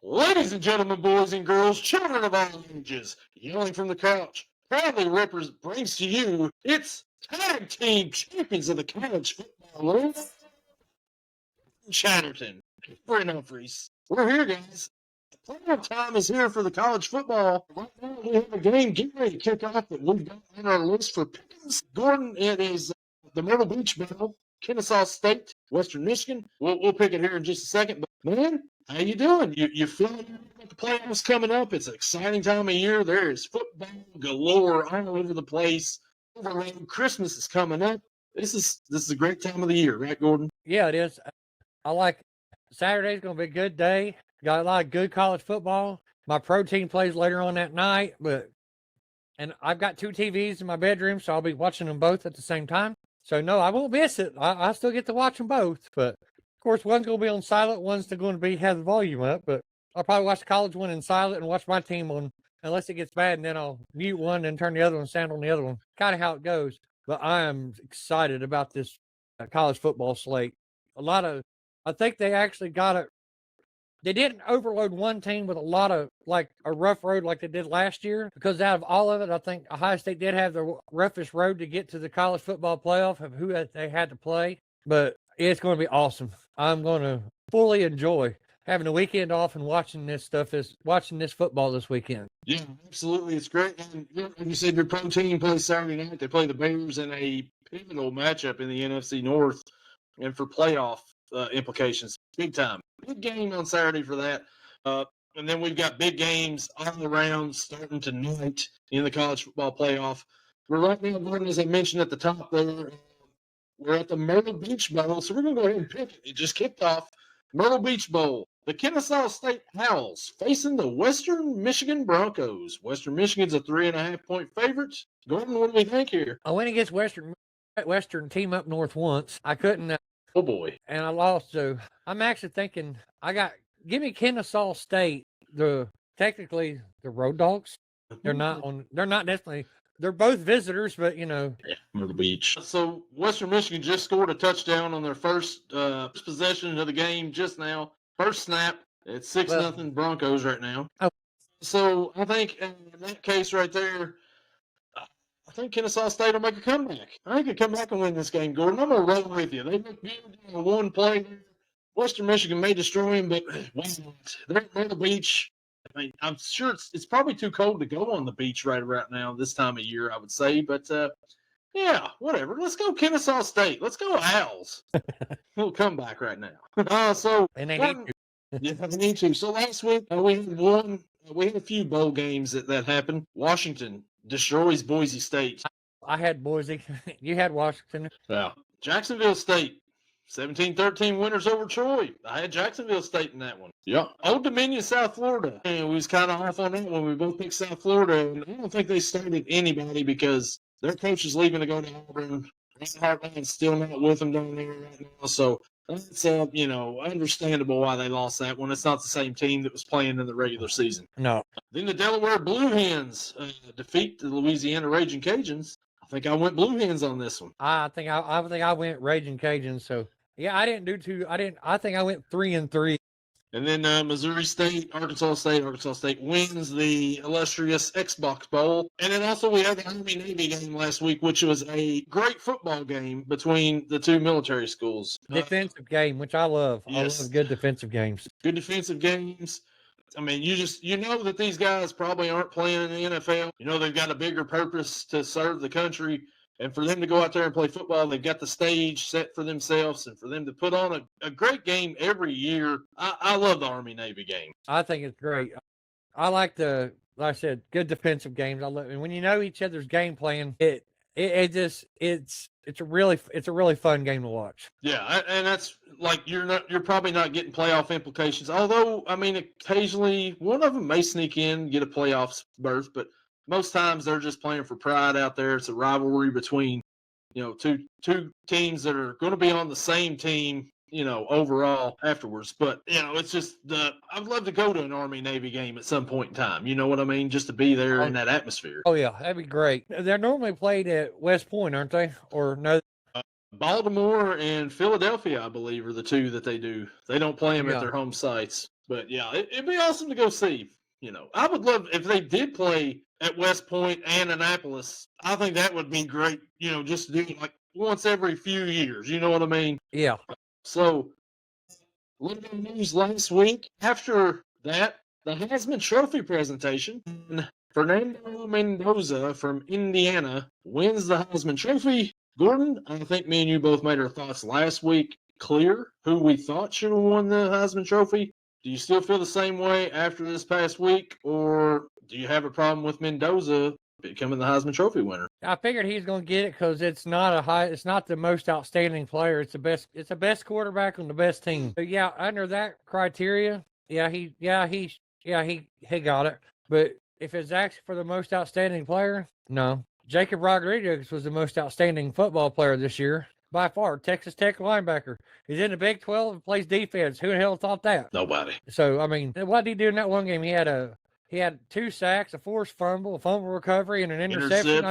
Ladies and gentlemen, boys and girls, children of all ages, yelling from the couch, proudly brings to you its tag team champions of the college football league, Chatterton, Brent Humphries. We're here, guys. Playoff time is here for the college football. Right now, we have a game getting ready to kick off that we've got on our list for pickings. Gordon, it is the Myrtle Beach Bowl, Kennesaw State, Western Michigan. We'll pick it here in just a second. But man, how you doing? You feeling like the playoffs coming up? It's an exciting time of year. There is football galore all over the place. Christmas is coming up. This is a great time of the year, right, Gordon? Yeah, it is. I like Saturday's going to be a good day. Got a lot of good college football. My pro team plays later on that night, and I've got 2 TVs in my bedroom, so I'll be watching them both at the same time. So no, I won't miss it. I still get to watch them both, but of course one's going to be on silent, one's still going to have the volume up. But I'll probably watch the college one in silent and watch my team on, unless it gets bad, and then I'll mute one and turn the other one, sound on the other one. Kind of how it goes. But I am excited about this college football slate. I think they actually got it. They didn't overload one team with a lot of like a rough road like they did last year, because out of all of it, I think Ohio State did have the roughest road to get to the college football playoff of who they had to play. But it's going to be awesome. I'm going to fully enjoy having a weekend off and watching this football this weekend. Yeah, absolutely. It's great. And you said your pro team plays Saturday night. They play the Bears in a pivotal matchup in the NFC North and for playoff implications. Big time. Big game on Saturday for that. And then we've got big games all around starting tonight in the college football playoff. We're right now, Gordon, as I mentioned at the top there, we're at the Myrtle Beach Bowl. So we're going to go ahead and pick it. It just kicked off. Myrtle Beach Bowl. The Kennesaw State Owls facing the Western Michigan Broncos. Western Michigan's a 3.5-point favorite. Gordon, what do we think here? I went against Western team up north once. I couldn't. Oh boy! And I lost. So I'm actually thinking give me Kennesaw State. Technically the Road Dogs. They're not necessarily. They're both visitors, but Myrtle Beach. So Western Michigan just scored a touchdown on their first possession of the game just now. First snap. It's 6-0 Broncos right now. Oh. So I think in that case right there, I think Kennesaw State will make a comeback. I think they'll come back and win this game, Gordon. I'm going to roll with you. They look good in one play. Western Michigan may destroy them, but they're at Myrtle Beach. I mean, I'm sure it's probably too cold to go on the beach right now this time of year, I would say. But, yeah, whatever. Let's go Kennesaw State. Let's go Owls. We'll come back right now. And they need to. Yeah, they need to. So last week, we had a few bowl games that happened. Washington destroys Boise State. I had Boise. You had Washington. Yeah. Jacksonville State. 17-13 winners over Troy. I had Jacksonville State in that one. Yeah. Old Dominion, South Florida. And we was kind of off on that one. We both picked South Florida. And I don't think they started anybody because their coach is leaving to go to Auburn. Hartline's still not with them down there right now. So that's, understandable why they lost that one. It's not the same team that was playing in the regular season. No. Then the Delaware Blue Hens defeat the Louisiana Raging Cajuns. I think I went Blue Hens on this one. I think I went Raging Cajuns. So yeah, I didn't do two. I think I went 3-3. And then Missouri State, Arkansas State. Arkansas State wins the illustrious Xbox Bowl. And then also we had the Army-Navy game last week, which was a great football game between the two military schools. Defensive game, which I love. Yes. I love good defensive games. Good defensive games. I mean, you know that these guys probably aren't playing in the NFL. You know they've got a bigger purpose to serve the country. And for them to go out there and play football, they've got the stage set for themselves, and for them to put on a great game every year. I love the Army-Navy game. I think it's great. I like like I said, good defensive games. And when you know each other's game plan, it's a really fun game to watch. Yeah, and that's like you're probably not getting playoff implications. Although, I mean, occasionally one of them may sneak in, get a playoff berth, but most times they're just playing for pride out there. It's a rivalry between, two teams that are going to be on the same team, overall afterwards. But, it's just I'd love to go to an Army-Navy game at some point in time. You know what I mean? Just to be there in that atmosphere. Oh, yeah. That'd be great. They're normally played at West Point, aren't they? Or no? Baltimore and Philadelphia, I believe, are the two that they do. They don't play them at their home sites. But yeah, it'd be awesome to go see. I would love if they did play at West Point and Annapolis. I think that would be great. Just to do it like once every few years. You know what I mean? Yeah. So, a little bit of news last week. After that, the Heisman Trophy presentation. Fernando Mendoza from Indiana wins the Heisman Trophy. Gordon, I think me and you both made our thoughts last week clear who we thought should have won the Heisman Trophy. Do you still feel the same way after this past week, or do you have a problem with Mendoza becoming the Heisman Trophy winner? I figured he's going to get it because it's not the most outstanding player. It's the best quarterback on the best team. But yeah, under that criteria, he got it. But if it's actually for the most outstanding player, no. Jacob Rodriguez was the most outstanding football player this year. By far, Texas Tech linebacker. He's in the Big 12 and plays defense. Who the hell thought that? Nobody. So, I mean, what did he do in that one game? He had 2 sacks, a forced fumble, a fumble recovery, and an interception.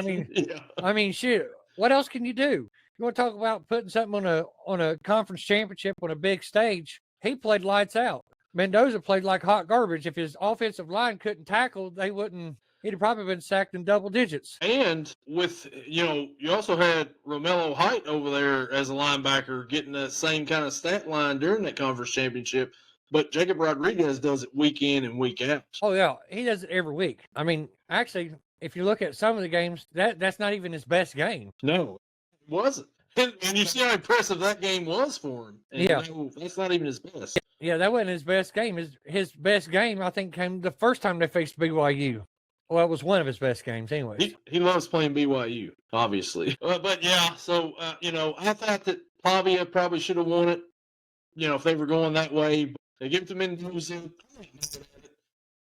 I mean, shit. What else can you do? You want to talk about putting something on a conference championship on a big stage? He played lights out. Mendoza played like hot garbage. If his offensive line couldn't tackle, he'd have probably been sacked in double digits. And with, you also had Romello Height over there as a linebacker getting that same kind of stat line during that conference championship. But Jacob Rodriguez does it week in and week out. Oh, yeah. He does it every week. I mean, actually, if you look at some of the games, that's not even his best game. No, it wasn't. And you see how impressive that game was for him. And yeah. That's not even his best. Yeah, that wasn't his best game. His best game, I think, came the first time they faced BYU. Well, it was one of his best games anyway. He loves playing BYU, obviously. But yeah, so, I thought that Pavia probably should have won it, if they were going that way. But they give it to Mendoza.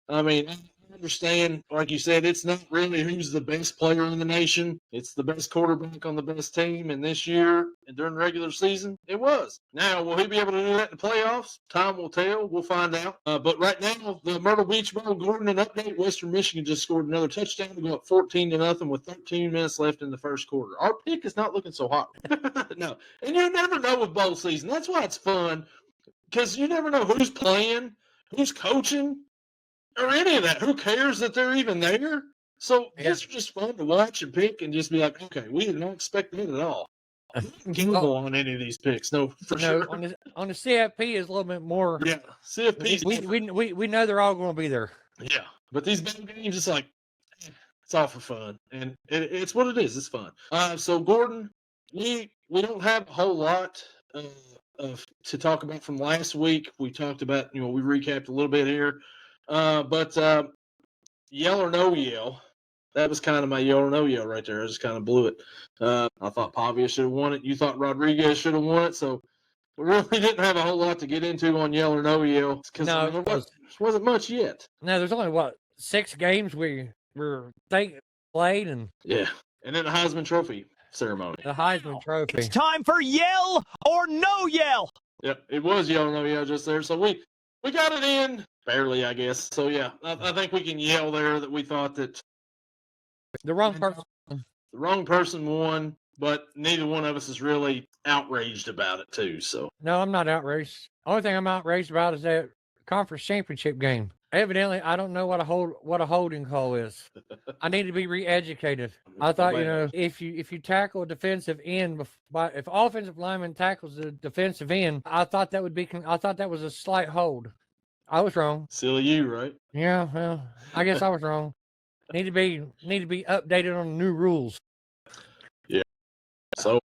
I mean, I understand, like you said, it's not really who's the best player in the nation. It's the best quarterback on the best team. And this year, and during the regular season, it was. Now, will he be able to do that in the playoffs? Time will tell. We'll find out. But right now, the Myrtle Beach Bowl, Gordon, an update. Western Michigan just scored another touchdown to go up 14-0 with 13 minutes left in the first quarter. Our pick is not looking so hot. No. And you never know with bowl season. That's why it's fun, because you never know who's playing, who's coaching, or any of that. Who cares that they're even there? So it's just fun to watch and pick and just be like, okay, we did not expect that at all. Gamble on any of these picks, no, for sure. On the CFP is a little bit more. Yeah, CFP. We know they're all going to be there. Yeah, but these big games, it's like it's all for fun, and it's what it is. It's fun. So Gordon, we don't have a whole lot to talk about from last week. We talked about, we recapped a little bit here. But yell or no yell, that was kind of my yell or no yell right there. I just kind of blew it. I thought Pavia should have won it. You thought Rodriguez should have won it. So we really didn't have a whole lot to get into on yell or no yell, because there wasn't much yet. No, there's only 6 games we were played, and yeah, and then the Heisman Trophy ceremony. The Heisman Trophy. It's time for yell or no yell. Yep, it was yell or no yell just there. So we got it in. Barely, I guess. So, yeah, I think we can yell there that we thought that the wrong person won, but neither one of us is really outraged about it, too. So no, I'm not outraged. Only thing I'm outraged about is that conference championship game. Evidently, I don't know what a holding call is. I need to be re-educated. I thought, if you tackle a defensive end, if offensive lineman tackles the defensive end, I thought that was a slight hold. I was wrong. Silly you, right? Yeah, well, I guess I was wrong. Need to be updated on new rules. Yeah. So.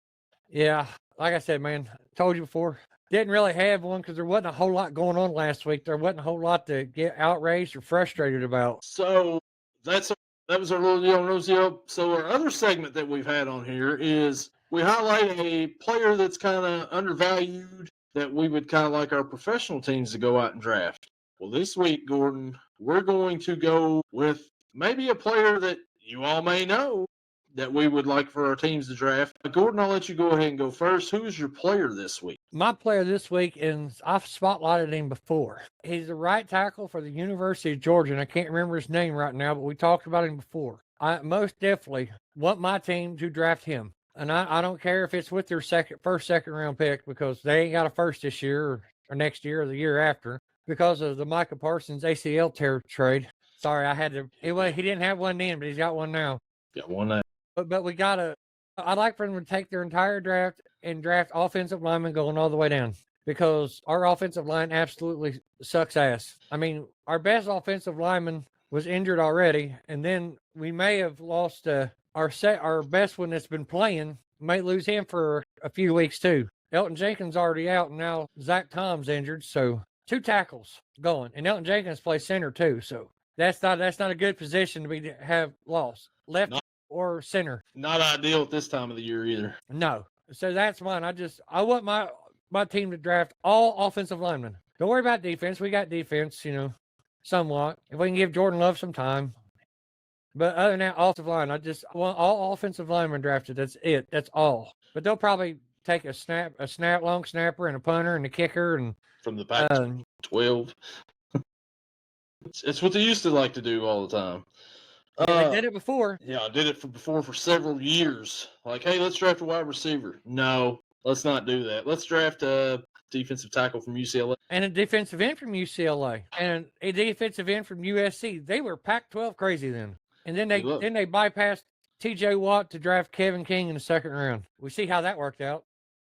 Yeah, like I said, man, told you before, didn't really have one because there wasn't a whole lot going on last week. There wasn't a whole lot to get outraged or frustrated about. So that was our little yell nose yell. So our other segment that we've had on here is we highlight a player that's kind of undervalued that we would kind of like our professional teams to go out and draft. Well, this week, Gordon, we're going to go with maybe a player that you all may know that we would like for our teams to draft. Gordon, I'll let you go ahead and go first. Who is your player this week? My player this week, and I've spotlighted him before. He's the right tackle for the University of Georgia, and I can't remember his name right now, but we talked about him before. I most definitely want my team to draft him. And I don't care if it's with their second round pick, because they ain't got a first this year or next year or the year after. because of the Micah Parsons ACL tear trade. Sorry, I had to. Anyway, he didn't have one then, but he's got one now. Got one now. But we gotta. I'd like for them to take their entire draft and draft offensive linemen going all the way down, because our offensive line absolutely sucks ass. I mean, our best offensive lineman was injured already, and then we may have lost our best one that's been playing. May lose him for a few weeks too. Elton Jenkins already out, and now Zach Tom's injured, so 2 tackles going, and Elton Jenkins plays center too. So that's not a good position to have lost left or center. Not ideal at this time of the year either. No. So that's mine. I want my team to draft all offensive linemen. Don't worry about defense. We got defense, somewhat. If we can give Jordan Love some time. But other than that, offensive line, I want all offensive linemen drafted. That's it. That's all. But they'll probably take a long snapper and a punter and a kicker and from the Pac-12. It's what they used to like to do all the time. They did it before. Yeah, I did it for several years. Like, hey, let's draft a wide receiver. No, let's not do that. Let's draft a defensive tackle from UCLA. And a defensive end from UCLA. And a defensive end from USC. They were Pac-12 crazy then. And then they bypassed TJ Watt to draft Kevin King in the second round. We see how that worked out.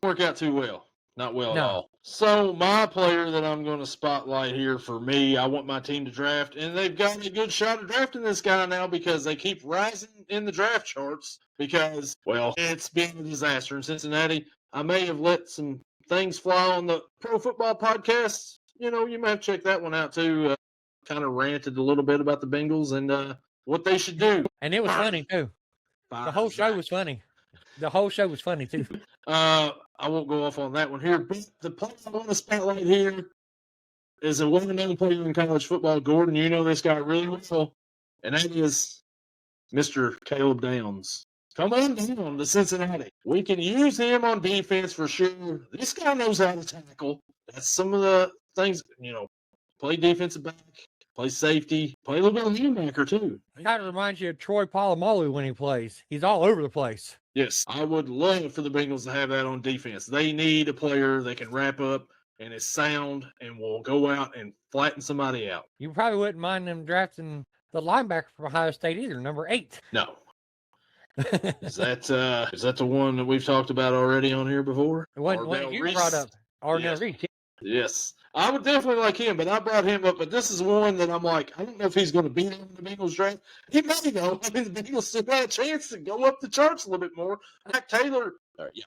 Work out too well. Not well at all. So my player that I'm going to spotlight here for me, I want my team to draft, and they've got a good shot at drafting this guy now because they keep rising in the draft charts because, well, it's been a disaster in Cincinnati. I may have let some things fly on the Pro Football Podcast. You may have checked that one out too. Kind of ranted a little bit about the Bengals and what they should do. And it was funny too. The whole show was funny. The whole show was funny too. I won't go off on that one here, but the player I want to spotlight here is a well-known player in college football. Gordon, you know this guy really well, and that is Mr. Caleb Downs. Come on down to Cincinnati. We can use him on defense for sure. This guy knows how to tackle. That's some of the things, play defensive back, play safety, play a little bit of linebacker too. He kind of reminds you of Troy Polamalu when he plays. He's all over the place. Yes, I would love for the Bengals to have that on defense. They need a player that can wrap up and is sound and will go out and flatten somebody out. You probably wouldn't mind them drafting the linebacker from Ohio State either, number 8. No. Is that the one that we've talked about already on here before? The one you brought up. Arnell Reese. Yes. I would definitely like him, but I brought him up. But this is one that I'm like, I don't know if he's going to be on the Bengals draft. He may though. I mean, the Bengals still got a chance to go up the charts a little bit more. Mac Taylor. Yeah.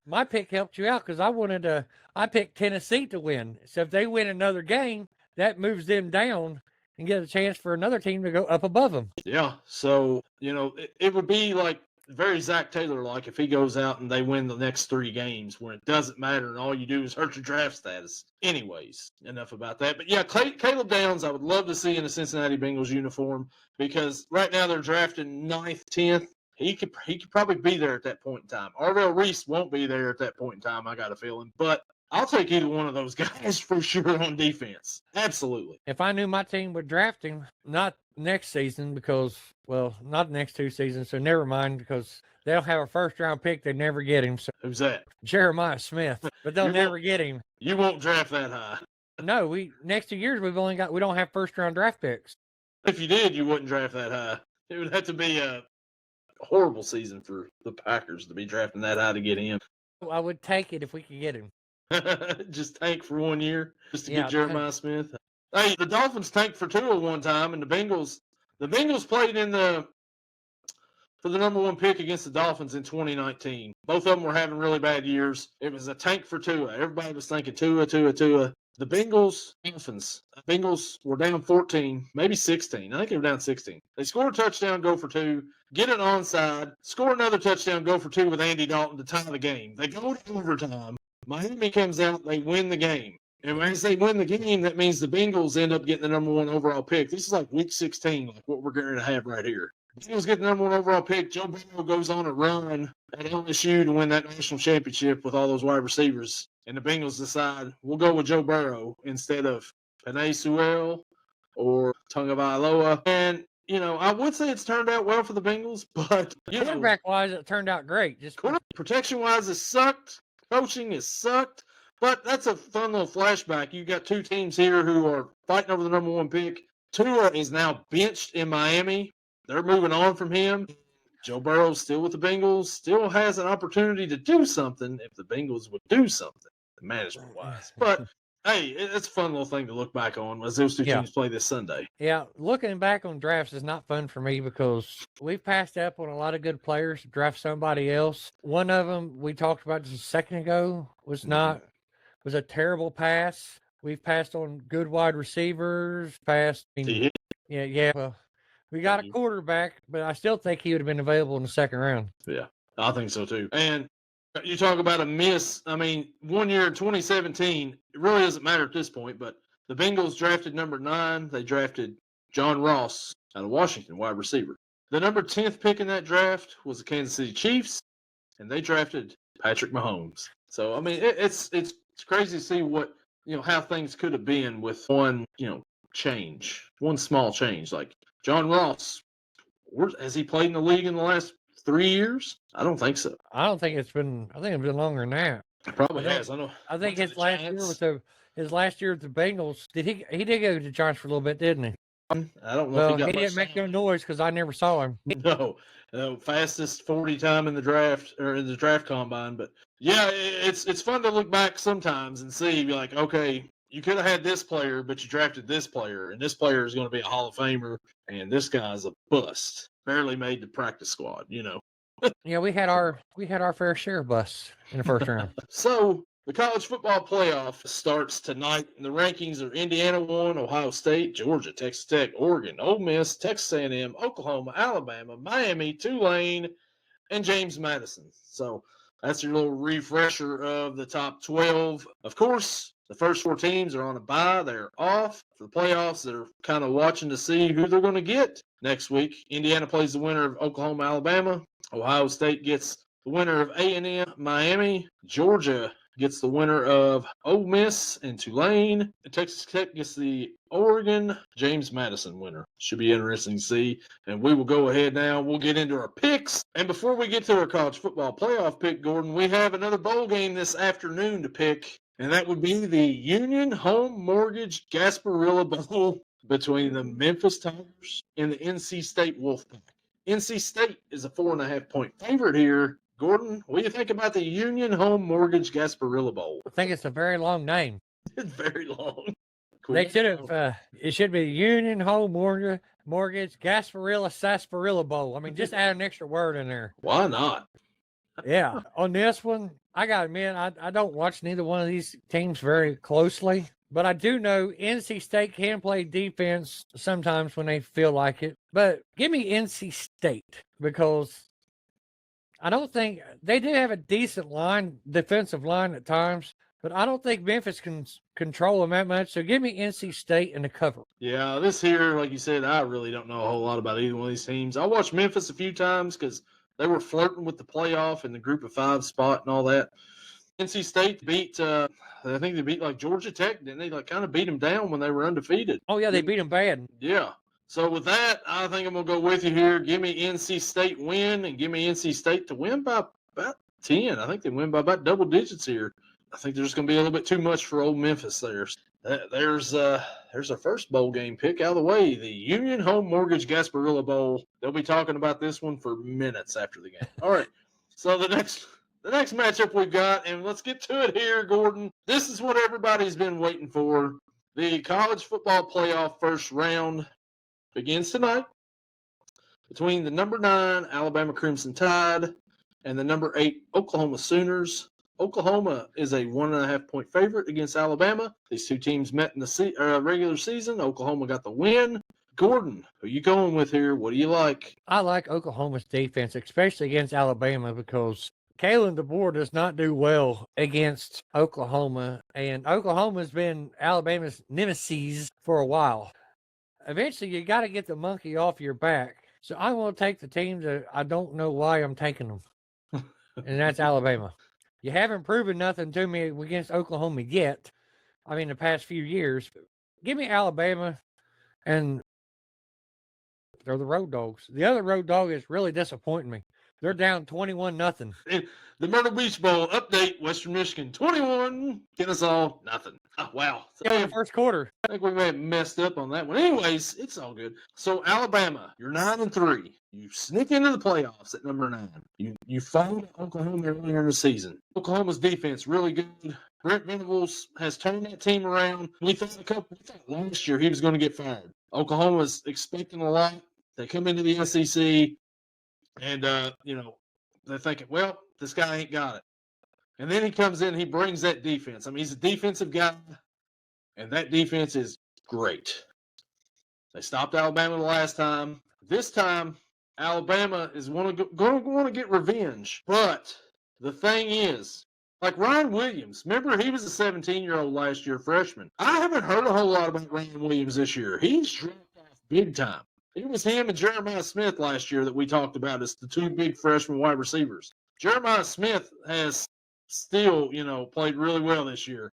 My pick helped you out because I picked Tennessee to win. So if they win another game, that moves them down and get a chance for another team to go up above them. Yeah. So, it would be like very Zach Taylor-like if he goes out and they win the next 3 games when it doesn't matter and all you do is hurt your draft status. Anyways, enough about that. But yeah, Caleb Downs, I would love to see in a Cincinnati Bengals uniform because right now they're drafting 9th, 10th. He could probably be there at that point in time. Arnell Reese won't be there at that point in time, I got a feeling. But I'll take either one of those guys for sure on defense. Absolutely. If I knew my team would draft him, not next season because, well, not the next 2 seasons, so never mind because they'll have a first-round pick. They never get him. So who's that? Jeremiah Smith. But they'll never get him. You won't draft that high. No, next 2 years we don't have first-round draft picks. If you did, you wouldn't draft that high. It would have to be a horrible season for the Packers to be drafting that high to get him. I would take it if we could get him. Just tank for 1 year just to get Jeremiah Smith. Hey, the Dolphins tanked for Tua one time, and the Bengals played for the number 1 pick against the Dolphins in 2019. Both of them were having really bad years. It was a tank for Tua. Everybody was thinking Tua. The Bengals were down 14, maybe 16. I think they were down 16. They score a touchdown, go for 2, get an onside, score another touchdown, go for 2 with Andy Dalton to tie the game. They go to overtime. Miami comes out, they win the game. And as they win the game, that means the Bengals end up getting the number 1 overall pick. This is like week 16, like what we're going to have right here. The Bengals get the number 1 overall pick. Joe Burrow goes on a run at LSU to win that national championship with all those wide receivers. And the Bengals decide, we'll go with Joe Burrow instead of Penei Sewell or Tagovailoa. And, I would say it's turned out well for the Bengals, but, quarterback-wise, it turned out great. Just protection-wise, it sucked. Coaching has sucked. But that's a fun little flashback. You've got two teams here who are fighting over the number one pick. Tua is now benched in Miami. They're moving on from him. Joe Burrow's still with the Bengals, still has an opportunity to do something if the Bengals would do something, management-wise. But, hey, it's a fun little thing to look back on as those two teams play this Sunday. Yeah, looking back on drafts is not fun for me because we've passed up on a lot of good players to draft somebody else. One of them we talked about just a second ago was a terrible pass. We've passed on good wide receivers, yeah. Well, we got a quarterback, but I still think he would have been available in the second round. Yeah, I think so too. And you talk about a miss. I mean, 1 year in 2017, it really doesn't matter at this point, but the Bengals drafted number 9. They drafted John Ross out of Washington, wide receiver. The number 10th pick in that draft was the Kansas City Chiefs, and they drafted Patrick Mahomes. So, I mean, it's crazy to see what, how things could have been with one, change, one small change. Like John Ross, has he played in the league in the last 3 years? I don't think so. I think it's been longer than that. It probably has. I think his last year with the Bengals. He did go to the Giants for a little bit, didn't he? I don't know. Well, he didn't make no noise because I never saw him. No, fastest 40 time in the draft or in the draft combine. But yeah, it's fun to look back sometimes and see. Be like, okay, you could have had this player, but you drafted this player, and this player is going to be a Hall of Famer, and this guy's a bust, barely made the practice squad. Yeah, we had our fair share of busts in the first round. So the college football playoff starts tonight, and the rankings are Indiana 1, Ohio State, Georgia, Texas Tech, Oregon, Ole Miss, Texas A&M, Oklahoma, Alabama, Miami, Tulane, and James Madison. So that's your little refresher of the top 12. Of course, the first 4 teams are on a bye. They're off for the playoffs. They're kind of watching to see who they're going to get next week. Indiana plays the winner of Oklahoma, Alabama. Ohio State gets the winner of A&M, Miami. Georgia gets the winner of Ole Miss and Tulane. And Texas Tech gets the Oregon James Madison winner. Should be interesting to see. And we will go ahead now. We'll get into our picks. And before we get to our college football playoff pick, Gordon, we have another bowl game this afternoon to pick. And that would be the Union Home Mortgage Gasparilla Bowl between the Memphis Tigers and the NC State Wolfpack. NC State is a 4.5-point favorite here. Gordon, what do you think about the Union Home Mortgage Gasparilla Bowl? I think it's a very long name. It's very long. They should have. It should be Union Home Mortgage Gasparilla Sarsaparilla Bowl. I mean, just add an extra word in there. Why not? Yeah. On this one, I got to admit, I don't watch neither one of these teams very closely, but I do know NC State can play defense sometimes when they feel like it. But give me NC State because I don't think they do have a decent defensive line at times, but I don't think Memphis can control them that much. So give me NC State and the cover. Yeah, this here, like you said, I really don't know a whole lot about either one of these teams. I watched Memphis a few times because they were flirting with the playoff and the group of 5 spot and all that. NC State beat, I think they beat like Georgia Tech, didn't they? Like kind of beat them down when they were undefeated. Oh, yeah, they beat them bad. Yeah. So with that, I think I'm going to go with you here. Give me NC State win and give me NC State to win by about 10. I think they win by about double digits here. I think there's going to be a little bit too much for old Memphis there. There's our first bowl game pick out of the way, the Union Home Mortgage Gasparilla Bowl. They'll be talking about this one for minutes after the game. All right. So the next matchup we've got, and let's get to it here, Gordon. This is what everybody's been waiting for. The college football playoff first round begins tonight between the number 9 Alabama Crimson Tide and the number 8 Oklahoma Sooners. Oklahoma is a 1.5-point favorite against Alabama. These two teams met in the regular season. Oklahoma got the win. Gordon, who are you going with here? What do you like? I like Oklahoma's defense, especially against Alabama, because Kalen DeBoer does not do well against Oklahoma, and Oklahoma's been Alabama's nemesis for a while. Eventually, you got to get the monkey off your back. So I'm going to take the team that I don't know why I'm taking them, and that's Alabama. You haven't proven nothing to me against Oklahoma yet. I mean, the past few years. Give me Alabama, and they're the road dogs. The other road dog is really disappointing me. They're down 21-0. And the Myrtle Beach Bowl update, Western Michigan 21, Kennesaw nothing. Oh, wow. Yeah, in the first quarter. I think we may have messed up on that one. Anyways, it's all good. So Alabama, you're 9-3. You sneak into the playoffs at number 9. You followed Oklahoma earlier in the season. Oklahoma's defense really good. Brent Venables has turned that team around. We thought last year he was going to get fired. Oklahoma's expecting a lot. They come into the SEC, and they're thinking, well, this guy ain't got it. And then he comes in, he brings that defense. I mean, he's a defensive guy. And that defense is great. They stopped Alabama the last time. This time, Alabama is going to want to get revenge. But the thing is, like Ryan Williams, remember he was a 17-year-old last year, freshman. I haven't heard a whole lot about Ryan Williams this year. He's dropped off big time. It was him and Jeremiah Smith last year that we talked about as the two big freshman wide receivers. Jeremiah Smith has still, played really well this year.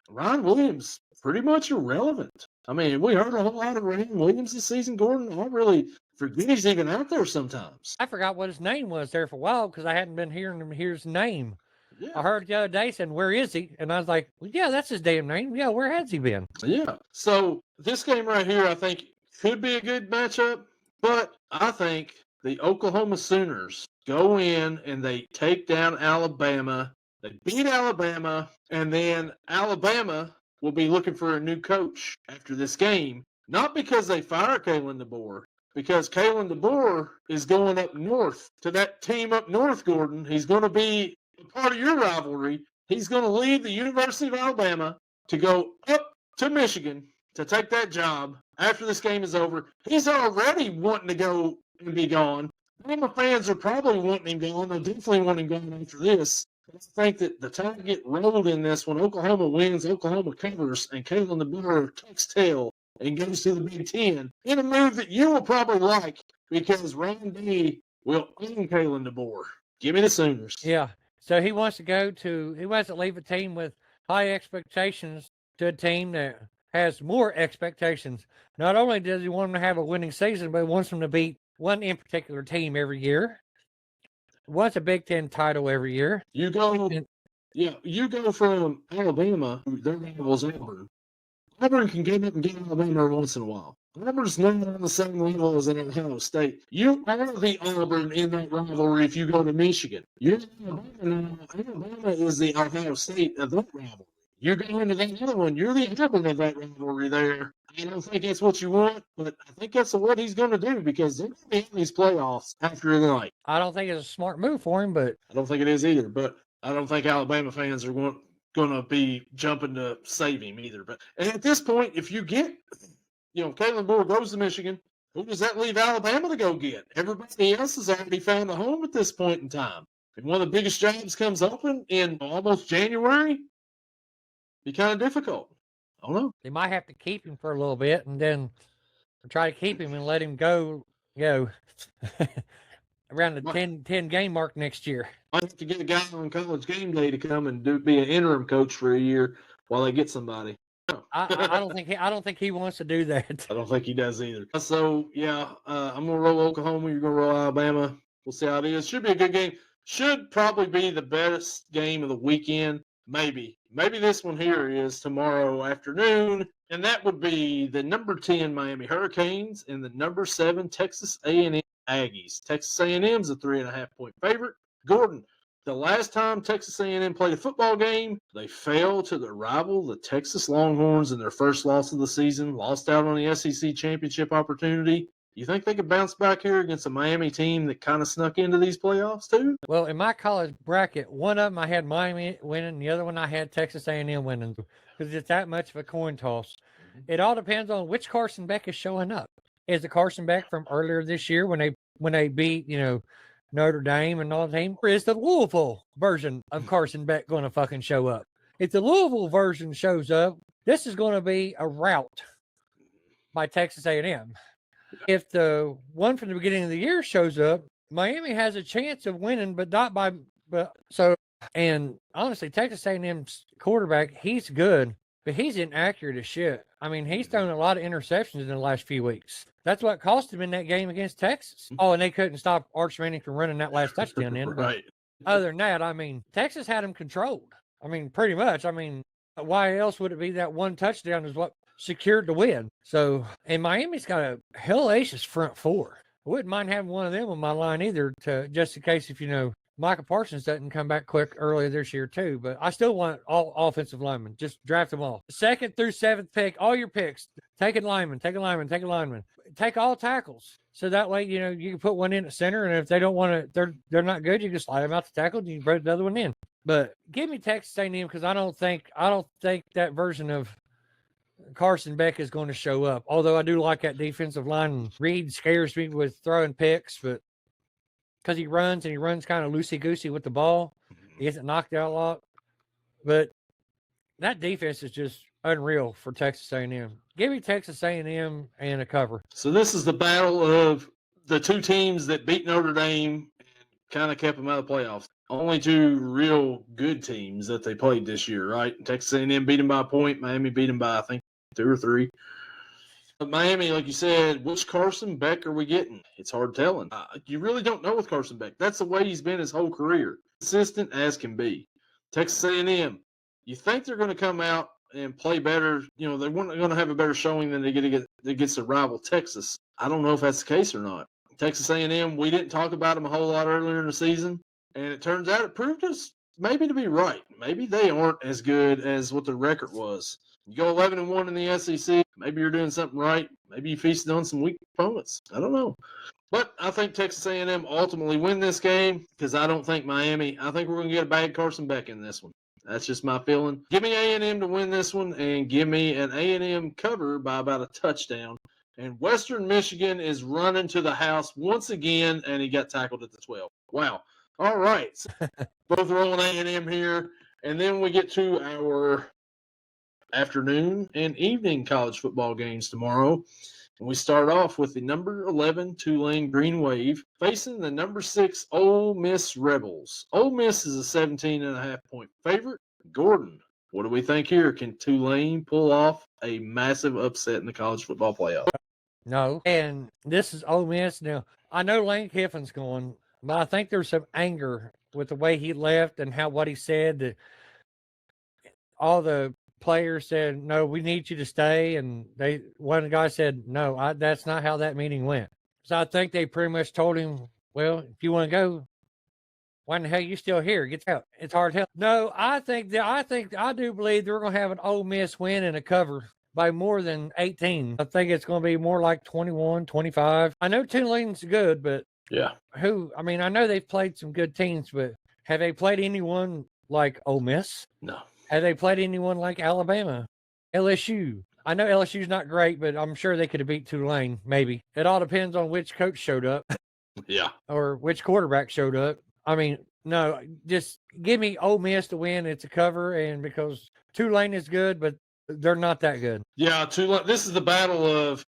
Ryan Williams, pretty much irrelevant. I mean, we heard a whole lot of Ryan Williams this season, Gordon. I really forget he's even out there sometimes. I forgot what his name was there for a while because I hadn't been hearing him hear his name. Yeah. I heard the other day saying, where is he? And I was like, well, yeah, that's his damn name. Yeah, where has he been? Yeah. So this game right here, I think, could be a good matchup, but I think the Oklahoma Sooners go in and they take down Alabama. They beat Alabama, and then Alabama will be looking for a new coach after this game. Not because they fire Kalen DeBoer, because Kalen DeBoer is going up north to that team up north, Gordon. He's going to be a part of your rivalry. He's going to leave the University of Alabama to go up to Michigan to take that job after this game is over. He's already wanting to go and be gone. Alabama fans are probably wanting him gone. They'll definitely want him gone after this. I think that the time to get rolled in this, when Oklahoma wins, Oklahoma covers, and Kalen DeBoer tucks tail and goes to the Big Ten in a move that you will probably like because Ryan Day will own Kalen DeBoer. Give me the Sooners. Yeah. So he wants to leave a team with high expectations to a team that has more expectations. Not only does he want them to have a winning season, but he wants them to beat one in particular team every year. Wants a Big Ten title every year. You go from Alabama, their rivals Auburn. Auburn can get up and get Alabama every once in a while. Auburn's not on the same level as an Ohio State. You are the Auburn in that rivalry if you go to Michigan. You're Alabama now. Alabama is the Ohio State of that rivalry. You're going to that other one. You're the Auburn of that rivalry there. I don't think that's what you want, but I think that's what he's going to do because they're going to be in these playoffs after the night. I don't think it's a smart move for him, but I don't think it is either. But I don't think Alabama fans are going to be jumping to save him either. But and at this point, if you get, Kalen DeBoer goes to Michigan, who does that leave Alabama to go get? Everybody else has already found a home at this point in time. If one of the biggest jobs comes open in almost January, be kind of difficult. I don't know. They might have to keep him for a little bit and then try to keep him and let him go, around the 10 game mark next year. I have to get a guy on College Game Day to come and be an interim coach for a year while they get somebody. I don't think he wants to do that. I don't think he does either. So I'm gonna roll Oklahoma. You're gonna roll Alabama. We'll see how it is. Should be a good game. Should probably be the best game of the weekend. Maybe this one here is tomorrow afternoon, and that would be the number 10 Miami Hurricanes and the number 7 Texas A&M Aggies. Texas A&M's a 3.5-point favorite. Gordon, the last time Texas A&M played a football game, they fell to their rival, the Texas Longhorns, in their first loss of the season, lost out on the SEC championship opportunity. You think they could bounce back here against a Miami team that kind of snuck into these playoffs too? Well, in my college bracket, one of them I had Miami winning, the other one I had Texas A&M winning because it's that much of a coin toss. It all depends on which Carson Beck is showing up. Is the Carson Beck from earlier this year when they beat Notre Dame and all the team, or is the Louisville version of Carson Beck going to fucking show up? If the Louisville version shows up, this is going to be a rout by Texas A&M. If the one from the beginning of the year shows up, Miami has a chance of winning, but not by. And honestly, Texas A&M's quarterback, he's good, but he's inaccurate as shit. I mean, he's thrown a lot of interceptions in the last few weeks. That's what cost him in that game against Texas. Oh, and they couldn't stop Arch Manning from running that last touchdown in. Right. Other than that, I mean, Texas had him controlled. I mean, pretty much. I mean, why else would it be that one touchdown is what secured the win? So, and Miami's got a hellacious front four. I wouldn't mind having one of them on my line either, to just in case if Micah Parsons doesn't come back quick earlier this year too. But I still want all offensive linemen. Just draft them all. 2nd through 7th pick, all your picks. Take a lineman, take a lineman, take a lineman. Take all tackles. So that way, you can put one in at center, and if they don't want to, they're not good, you can slide them out to tackle and you can put the other one in. But give me Texas A&M because I don't think that version of Carson Beck is going to show up. Although I do like that defensive line. Reed scares me with throwing picks, but because he runs kind of loosey-goosey with the ball. He gets knocked out a lot. But that defense is just unreal for Texas A&M. Give me Texas A&M and a cover. So this is the battle of the two teams that beat Notre Dame and kind of kept them out of the playoffs. Only two real good teams that they played this year, right? Texas A&M beat them by a point. Miami beat them by, I think, 2 or 3. But Miami, like you said, which Carson Beck are we getting? It's hard telling. You really don't know with Carson Beck. That's the way he's been his whole career. Consistent as can be. Texas A&M, you think they're going to come out and play better. They weren't going to have a better showing than they get against their rival Texas. I don't know if that's the case or not. Texas A&M, we didn't talk about them a whole lot earlier in the season, and it turns out it proved us maybe to be right. Maybe they aren't as good as what their record was. You go 11-1 in the SEC, maybe you're doing something right. Maybe you feasted on some weak opponents. I don't know. But I think Texas A&M ultimately win this game because I don't think Miami. I think we're going to get a bad Carson Beck in this one. That's just my feeling. Give me A&M to win this one and give me an A&M cover by about a touchdown. And Western Michigan is running to the house once again, and he got tackled at the 12. Wow. All right. So both rolling A&M here. And then we get to our afternoon and evening college football games tomorrow. And we start off with the number 11 Tulane Green Wave facing the number 6 Ole Miss Rebels. Ole Miss is a 17.5-point favorite. Gordon, what do we think here? Can Tulane pull off a massive upset in the college football playoff? No. And this is Ole Miss. Now, I know Lane Kiffin's going, but I think there's some anger with the way he left and what he said. That all the players said, no, we need you to stay. And one guy said, no, that's not how that meeting went. So I think they pretty much told him, well, if you want to go, why in the hell are you still here? Get out. It's hard to help. No, I do believe they're going to have an Ole Miss win and a cover by more than 18. I think it's going to be more like 21, 25. I know Tulane's good, but yeah, I know they've played some good teams, but have they played anyone like Ole Miss? No. Have they played anyone like Alabama, LSU? I know LSU's not great, but I'm sure they could have beat Tulane, maybe. It all depends on which coach showed up. Yeah. Or which quarterback showed up. I mean, no, just give me Ole Miss to win. It's a cover, and because Tulane is good, but they're not that good. Yeah, Tulane. This is the battle of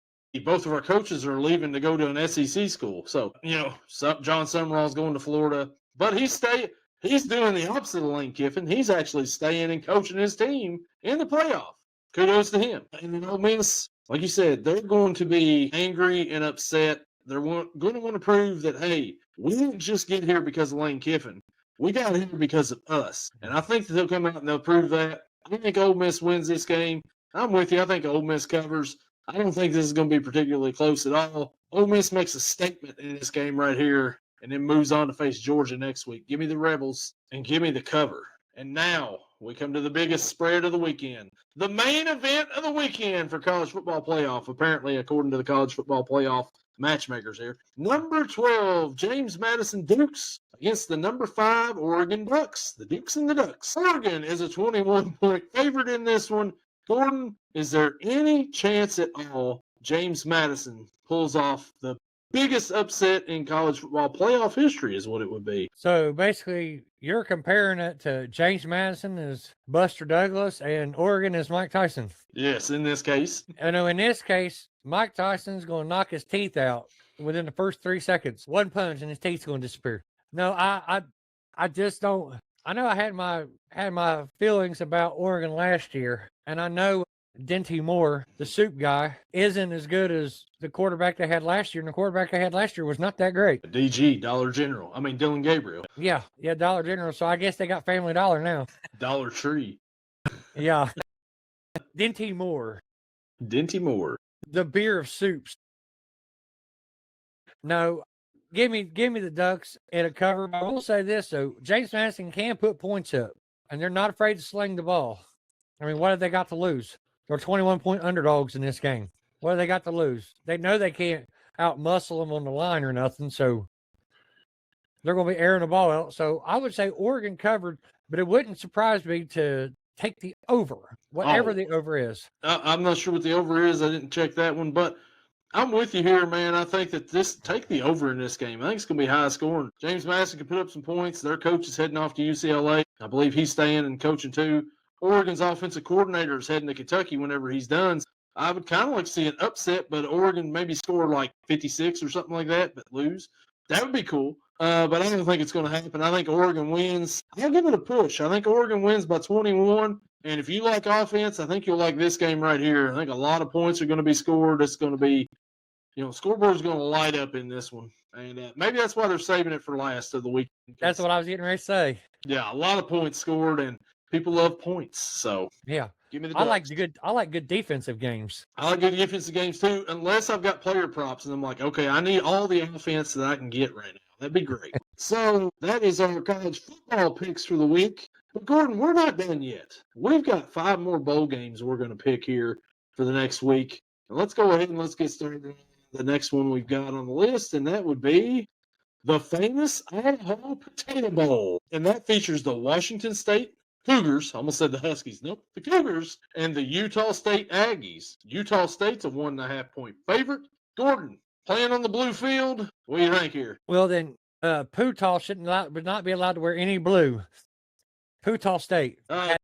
both of our coaches are leaving to go to an SEC school. So, John Summerall's going to Florida, but he's doing the opposite of Lane Kiffin. He's actually staying and coaching his team in the playoff. Kudos to him. And then Ole Miss, like you said, they're going to be angry and upset. They're going to want to prove that, hey, we didn't just get here because of Lane Kiffin. We got here because of us. And I think that they'll come out and they'll prove that. I think Ole Miss wins this game. I'm with you. I think Ole Miss covers. I don't think this is going to be particularly close at all. Ole Miss makes a statement in this game right here and then moves on to face Georgia next week. Give me the Rebels and give me the cover. And now we come to the biggest spread of the weekend. The main event of the weekend for college football playoff, apparently, according to the college football playoff matchmakers here. Number 12, James Madison Dukes against the number 5 Oregon Ducks. The Dukes and the Ducks. Oregon is a 21-point favorite in this one. Gordon, is there any chance at all James Madison pulls off the biggest upset in college football playoff history is what it would be? So basically, you're comparing it to James Madison as Buster Douglas and Oregon as Mike Tyson. Yes, in this case. I know in this case, Mike Tyson's going to knock his teeth out within the first 3 seconds. One punch and his teeth's going to disappear. No, I just don't. I know I had my feelings about Oregon last year, and I know Denty Moore, the soup guy, isn't as good as the quarterback they had last year. And the quarterback they had last year was not that great. DG, Dylan Gabriel. Yeah, Dollar General. So I guess they got Family Dollar now. Dollar Tree. Yeah. Denty Moore, Denty Moore. the beer of soups. No, give me the Ducks at a cover. I will say this though: James Madison can put points up, and they're not afraid to sling the ball. I mean, what have they got to lose? They're 21-point underdogs in this game. What have they got to lose? They know they can't out-muscle them on the line or nothing, so they're going to be airing the ball out. So I would say Oregon covered, but it wouldn't surprise me to take the over, whatever the over is. I'm not sure what the over is. I didn't check that one, but I'm with you here, man. I think that take the over in this game. I think it's going to be high scoring. James Madison can put up some points. Their coach is heading off to UCLA. I believe he's staying and coaching too. Oregon's offensive coordinator is heading to Kentucky whenever he's done. I would kind of like to see an upset, but Oregon maybe score like 56 or something like that, but lose. That would be cool. But I don't think it's going to happen. I think Oregon wins. I'll give it a push. I think Oregon wins by 21. And if you like offense, I think you'll like this game right here. I think a lot of points are going to be scored. It's going to be, scoreboard's going to light up in this one. And maybe that's why they're saving it for last of the week. That's what I was getting ready to say. Yeah, a lot of points scored, and people love points. So yeah, give me the I Ducks. like good defensive games. I like good defensive games too, unless I've got player props and I'm like, okay, I need all the offense that I can get right now. That'd be great. So that is our college football picks for the week. But Gordon, we're not done yet. We've got 5 more bowl games we're going to pick here for the next week. And let's go ahead and let's get started. The next one we've got on the list, and that would be the famous Idaho Potato Bowl. And that features the Washington State Cougars, I almost said the Huskies. Nope, the Cougars and the Utah State Aggies. Utah State's a 1.5-point favorite. Gordon, playing on the blue field. What do you think here? Well, then, Putah would not be allowed to wear any blue. Putah State. I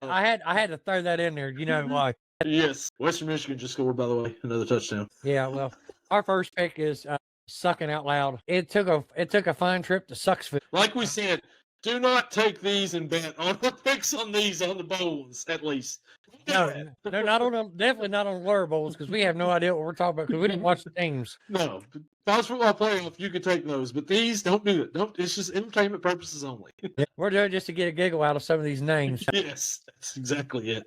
had to throw that in there. You know why? Yes. Western Michigan just scored, by the way, another touchdown. Yeah. Well, our first pick is sucking out loud. It took a fine trip to Sucksville. Like we said, do not take these and bet on the picks on these on the bowls, at least. No, not on them. Definitely not on Lure Bowls because we have no idea what we're talking about because we didn't watch the teams. No, college football playoff, you can take those, but these don't do it. Don't. It's just entertainment purposes only. We're doing it just to get a giggle out of some of these names. Yes, that's exactly it.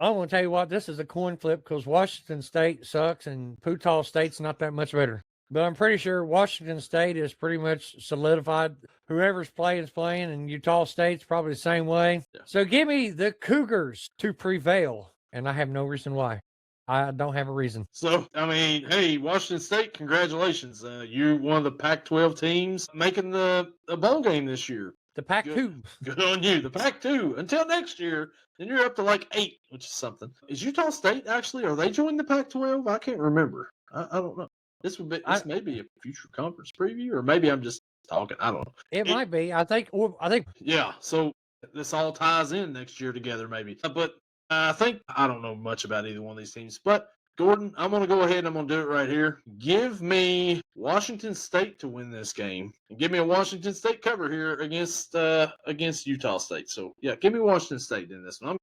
I'm going to tell you what, this is a coin flip because Washington State sucks and Putah State's not that much better. But I'm pretty sure Washington State is pretty much solidified. Whoever's playing is playing, and Utah State's probably the same way. Yeah. So give me the Cougars to prevail, and I have no reason why. I don't have a reason. So, I mean, hey, Washington State, congratulations. You're one of the Pac-12 teams making the bowl game this year. The Pac-2. Good on you. The Pac-2. Until next year, then you're up to like 8, which is something. Is Utah State actually, are they joining the Pac-12? I can't remember. I don't know. This may be a future conference preview, or maybe I'm just talking. I don't know. It might be. I think. Yeah. So this all ties in next year together, maybe. But I don't know much about either one of these teams. But Gordon, I'm going to go ahead and I'm going to do it right here. Give me Washington State to win this game, and give me a Washington State cover here against Utah State. So yeah, give me Washington State in this one.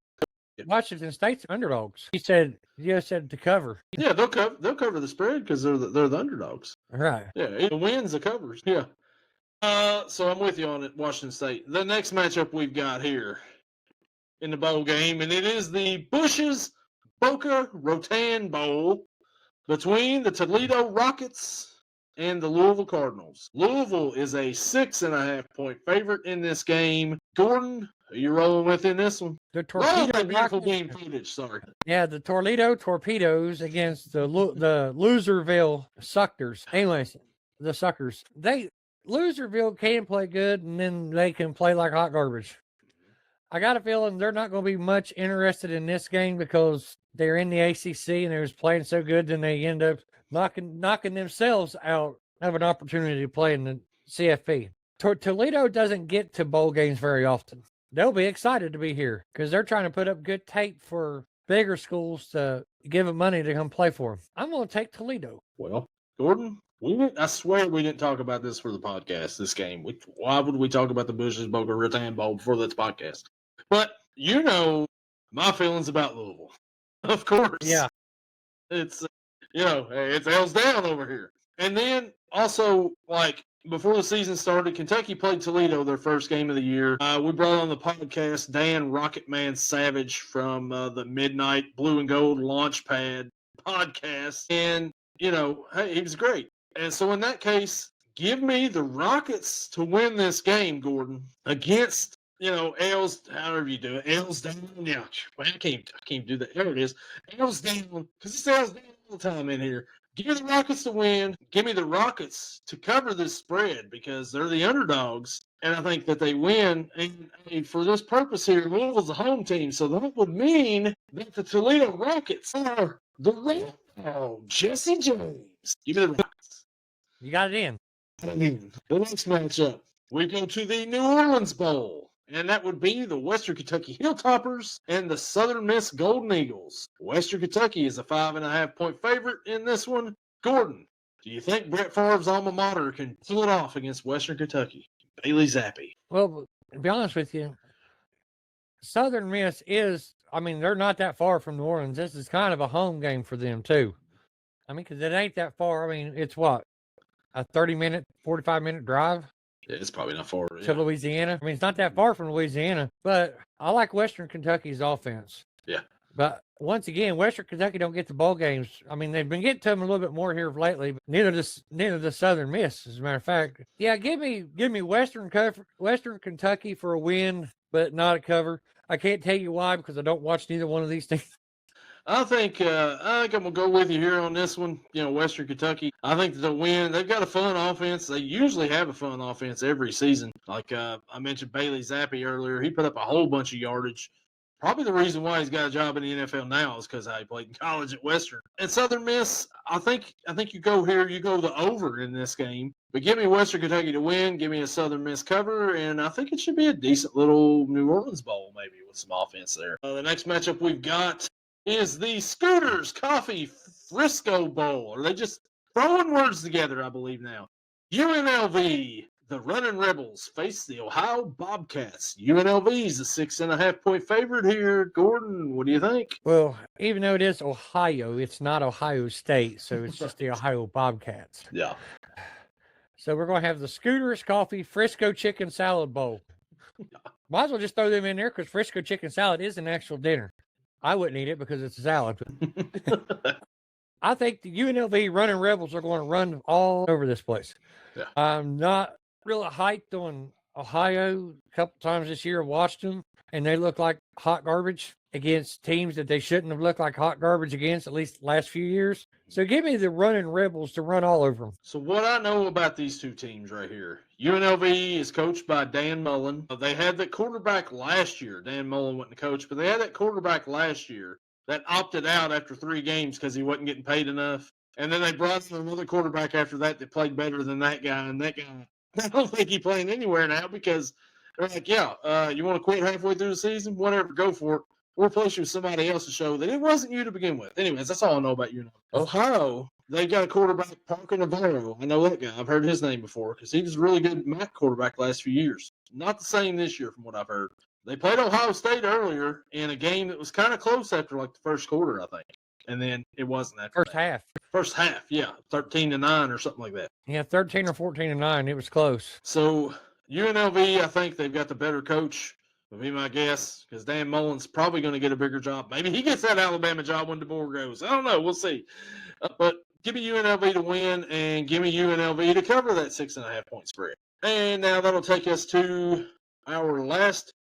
Washington State's underdogs. You said to cover. Yeah, they'll cover the spread because they're the underdogs. Right. Yeah, it wins the covers. Yeah. So I'm with you on it, Washington State. The next matchup we've got here in the bowl game, and it is the Bush's Boca Raton Bowl between the Toledo Rockets and the Louisville Cardinals. Louisville is a 6.5-point favorite in this game. Gordon, are you rolling with in this one? The Torpedo beautiful game footage. Sorry. Yeah, the Toledo Torpedoes against the Loserville Suckers. Anyways, the Suckers. Loserville can play good, and then they can play like hot garbage. I got a feeling they're not going to be much interested in this game because they're in the ACC and they're playing so good, then they end up knocking themselves out of an opportunity to play in the CFB. Toledo doesn't get to bowl games very often. They'll be excited to be here because they're trying to put up good tape for bigger schools to give them money to come play for them. I'm going to take Toledo. Well, Gordon, I swear we didn't talk about this for the podcast, this game. Why would we talk about the Bush's Boca Raton Bowl before this podcast? But, my feelings about Louisville. Of course. Yeah. It's, hey, it's L's down over here. And then also, like, before the season started, Kentucky played Toledo their first game of the year. We brought on the podcast Dan Rocket Man Savage from the Midnight Blue and Gold Launchpad podcast. And, hey, he was great. And so in that case, give me the Rockets to win this game, Gordon, against, L's, however you do it. L's down. Yeah, I can't do that. There it is. L's down, because it's L's down all the time in here. Give me the Rockets to win. Give me the Rockets to cover this spread because they're the underdogs. And I think that they win. And for this purpose here, Louisville's a home team. So that would mean that the Toledo Rockets are the Red. Oh, Jesse James. Give me the Rockets. You got it in. The next matchup, we go to the New Orleans Bowl. And that would be the Western Kentucky Hilltoppers and the Southern Miss Golden Eagles. Western Kentucky is a 5.5-point favorite in this one. Gordon, do you think Brett Favre's alma mater can pull it off against Western Kentucky? Bailey Zappi. Well, to be honest with you, Southern Miss they're not that far from New Orleans. This is kind of a home game for them, too. Because it ain't that far. It's what? A 30-minute, 45-minute drive? Yeah, it's probably not far. To Louisiana. It's not that far from Louisiana, but I like Western Kentucky's offense. Yeah. But once again, Western Kentucky don't get the bowl games. They've been getting to them a little bit more here lately, but neither does Southern Miss, as a matter of fact. Yeah, give me Western Kentucky for a win, but not a cover. I can't tell you why because I don't watch neither one of these teams. I think I'm gonna go with you here on this one. Western Kentucky. I think they'll win. They've got a fun offense. They usually have a fun offense every season. Like I mentioned, Bailey Zappi earlier. He put up a whole bunch of yardage. Probably the reason why he's got a job in the NFL now is because he played in college at Western. And Southern Miss, I think you go here. You go the over in this game. But give me Western Kentucky to win. Give me a Southern Miss cover, and I think it should be a decent little New Orleans Bowl maybe with some offense there. The next matchup we've got is the Scooters Coffee Frisco Bowl. Are they just throwing words together, I believe now? UNLV, the Running Rebels, face the Ohio Bobcats. UNLV is a 6.5-point favorite here. Gordon, what do you think? Well, even though it is Ohio, it's not Ohio State, so it's just the Ohio Bobcats. Yeah. So we're going to have the Scooters Coffee Frisco Chicken Salad Bowl. Might as well just throw them in there because Frisco Chicken Salad is an actual dinner. I wouldn't eat it because it's a salad. I think the UNLV Running Rebels are going to run all over this place. Yeah. I'm not really hyped on Ohio. A couple times this year I watched them, and they look like hot garbage against teams that they shouldn't have looked like hot garbage against, at least the last few years. So give me the Running Rebels to run all over them. So what I know about these two teams right here, UNLV is coached by Dan Mullen. They had that quarterback last year. Dan Mullen wasn't the coach, but they had that quarterback last year that opted out after 3 games because he wasn't getting paid enough. And then they brought in another quarterback after that played better than that guy. And that guy, I don't think he's playing anywhere now because they're like, you want to quit halfway through the season? Whatever, go for it. We'll replace you with somebody else to show that it wasn't you to begin with. Anyways, that's all I know about UNLV. Ohio, they got a quarterback, Parker Navarro. I know that guy. I've heard his name before because he was a really good MAC quarterback last few years. Not the same this year from what I've heard. They played Ohio State earlier in a game that was kind of close after like the first quarter, I think. And then it wasn't after half. First half, yeah. 13-9 or something like that. Yeah, 13 or 14-9. It was close. So UNLV, I think they've got the better coach. Would be my guess, because Dan Mullen's probably going to get a bigger job. Maybe he gets that Alabama job when DeBoer goes. I don't know. We'll see. But give me UNLV to win, and give me UNLV to cover that 6.5-point spread. And now that'll take us to our last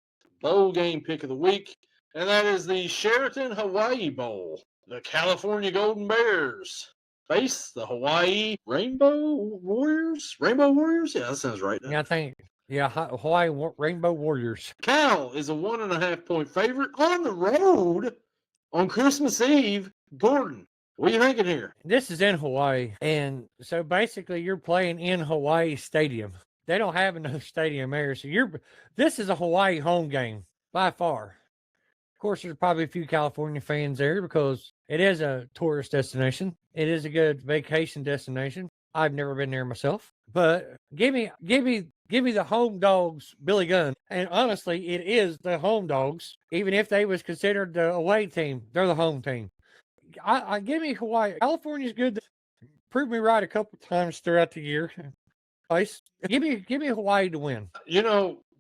bowl game pick of the week, and that is the Sheraton Hawaii Bowl. The California Golden Bears face the Hawaii Rainbow Warriors. Rainbow Warriors? Yeah, that sounds right. Yeah, I think. Yeah, Hawaii Rainbow Warriors. Cal is a 1.5-point favorite on the road on Christmas Eve. Gordon, what are you thinking here? This is in Hawaii. And so basically you're playing in Hawaii Stadium. They don't have enough stadium there. So this is a Hawaii home game by far. Of course, there's probably a few California fans there because it is a tourist destination. It is a good vacation destination. I've never been there myself, but give me the home dogs, Billy Gunn. And honestly, it is the home dogs. Even if they was considered the away team, they're the home team. I give me Hawaii. California's good. Proved me right a couple times throughout the year. Nice. Give me Hawaii to win.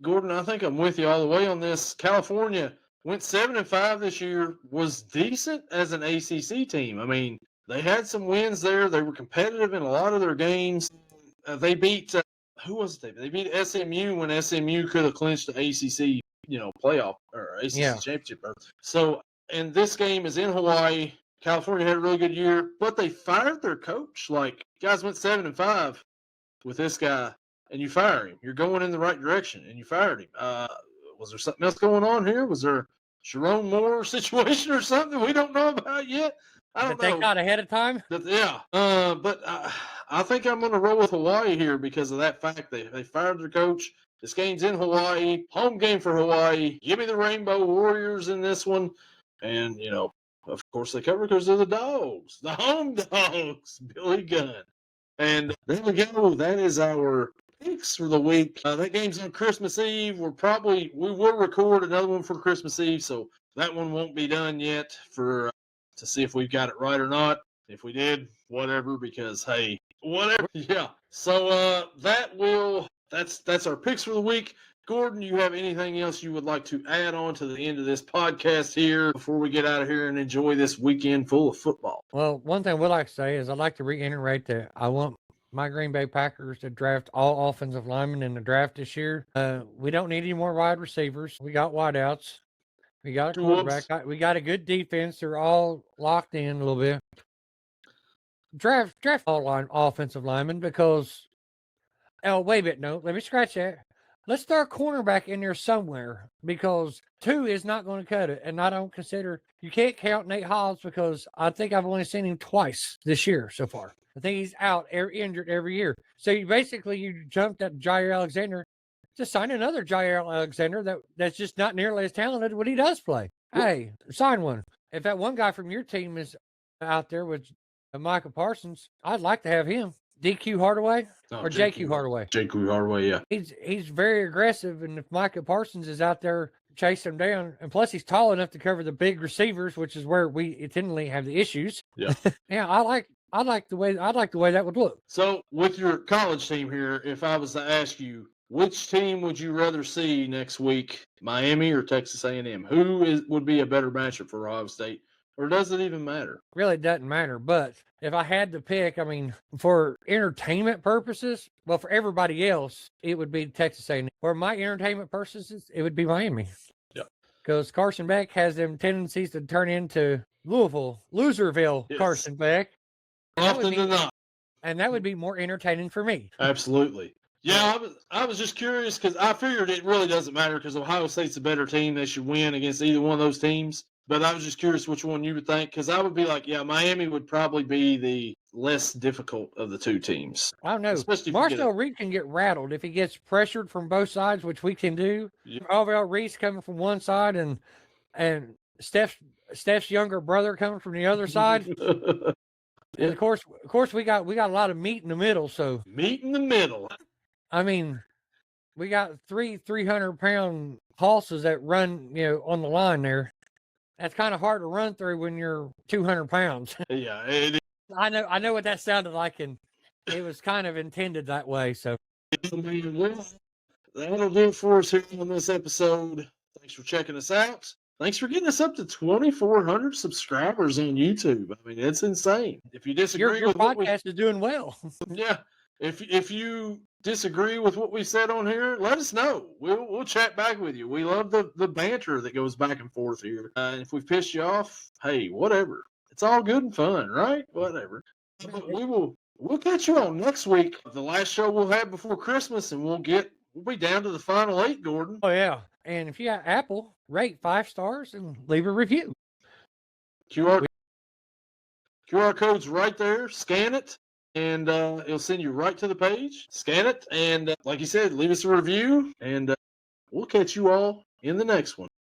Gordon, I think I'm with you all the way on this. California went 7-5 this year, was decent as an ACC team. I mean, they had some wins there. They were competitive in a lot of their games. They beat who was it? They beat SMU when SMU could have clinched the ACC, playoff or ACC championship. So, and this game is in Hawaii. California had a really good year, but they fired their coach. Like, guys went 7-5 with this guy, and you fire him. You're going in the right direction, and you fired him. Was there something else going on here? Was there Sharon Moore situation or something we don't know about yet? I don't know. They got ahead of time? Yeah. But I think I'm going to roll with Hawaii here because of that fact. They fired their coach. This game's in Hawaii. Home game for Hawaii. Give me the Rainbow Warriors in this one. And, of course they cover because they're the dogs. The home dogs. Billy Gunn. And there we go. That is our picks for the week. That game's on Christmas Eve. We will record another one for Christmas Eve, so that one won't be done yet to see if we've got it right or not. If we did, whatever, because hey, whatever. Yeah. So that's our picks for the week. Gordon, you have anything else you would like to add on to the end of this podcast here before we get out of here and enjoy this weekend full of football? Well, one thing I would like to say is I'd like to reiterate that I want my Green Bay Packers to draft all offensive linemen in the draft this year. We don't need any more wide receivers. We got wideouts. We got a quarterback. We got a good defense. They're all locked in a little bit. Draft all offensive linemen because – oh, wait a minute. No, let me scratch that. Let's throw a cornerback in there somewhere because 2 is not going to cut it. And I don't consider you can't count Nate Hobbs because I think I've only seen him twice this year so far. I think he's out injured every year. So you jumped at Jair Alexander to sign another Jair Alexander that's just not nearly as talented when he does play. Hey, sign one. If that one guy from your team is out there with Micah Parsons, I'd like to have him. DQ Hardaway or JQ Hardaway? JQ Hardaway, yeah. He's very aggressive, and if Micah Parsons is out there chasing him down, and plus he's tall enough to cover the big receivers, which is where we tendently have the issues. Yeah. Yeah, I like the way that would look. So with your college team here, if I was to ask you, which team would you rather see next week, Miami or Texas A&M? Who would be a better matchup for Ohio State? Or does it even matter? Really doesn't matter. But if I had to pick, I mean, for entertainment purposes, well, for everybody else, it would be Texas A&M. For my entertainment purposes, it would be Miami. Yeah. Because Carson Beck has them tendencies to turn into Loserville yes. Carson Beck. Often than not. And that would be more entertaining for me. Absolutely. Yeah, I was just curious because I figured it really doesn't matter because Ohio State's a better team. They should win against either one of those teams. But I was just curious which one you would think, because I would be like, yeah, Miami would probably be the less difficult of the two teams. I don't know. Marcel Reed can get rattled if he gets pressured from both sides, which we can do. Yeah. Alvaro Reese coming from one side and Steph's younger brother coming from the other side. Yeah. And of course, we got a lot of meat in the middle. So meat in the middle. I mean, we got 300-pound horses that run, on the line there. That's kind of hard to run through when you're 200 pounds. Yeah, it is. I know what that sounded like, and it was kind of intended that way. So, well, that'll do it for us here on this episode. Thanks for checking us out. Thanks for getting us up to 2,400 subscribers on YouTube. I mean, it's insane. If you disagree, your podcast is doing well. Yeah, if you disagree with what we said on here, let us know. We'll chat back with you. We love the banter that goes back and forth here. If we've pissed you off, hey, whatever. It's all good and fun, right? Whatever. But we'll catch you on next week. The last show we'll have before Christmas, and we'll be down to the final 8, Gordon. Oh yeah. And if you got Apple, rate 5 stars and leave a review. QR code's right there. Scan it. And it'll send you right to the page. Scan it. And like you said, leave us a review. And we'll catch you all in the next one.